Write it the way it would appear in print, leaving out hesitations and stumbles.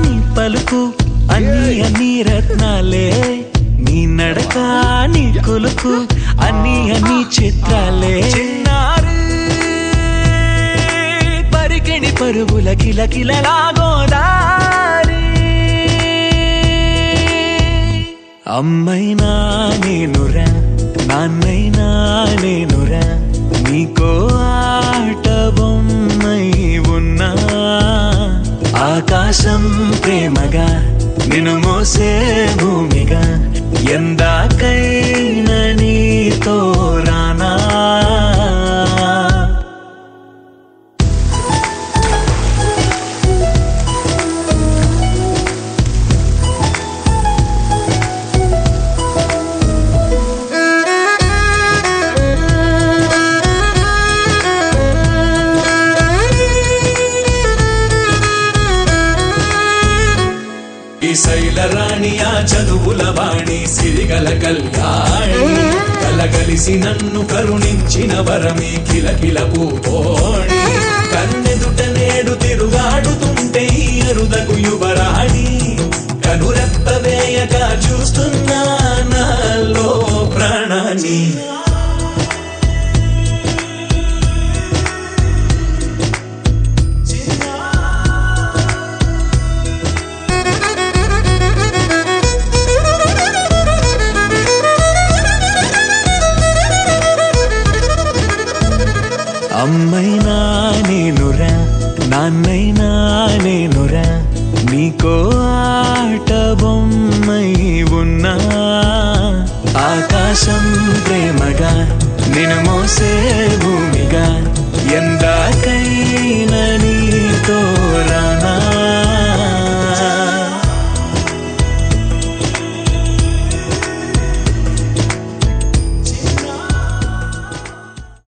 నీ పలుకు అన్ని అన్ని రత్నాలే నీ నడక నీ కొలుకు అన్ని అన్ని చిత్రాలే చిన్నారు పరికిణి పరుగుల కిలకిలలా గోదారి అమ్మైనా నేనురా నాన్నైనా నేనురా నీకో ఆట బొమ్మై ఉన్నా ఆకాశం ప్రేమగా నిన్ను మోసే భూమిగా ఎందాకైనా నీతో రానా శైలరాణియా చదువుల వాణి సిరిగల కళ్యాణి కలగలిసి నన్ను కరుణించిన వరమి కిలకిల పూకోణి కన్నెదుట నేడు తిరుగాడుతుంటే అరుదకు యువరాణి కనురెప్ప వేయక చూస్తున్నా నాలో ప్రాణాన్ని అమ్మైనా నేనురా నాన్నైనా నేనురా నీకో ఆట బొమ్మై ఉన్నా ఆకాశం ప్రేమగా నిన్ను మోసే భూమిగా ఎందాకైనా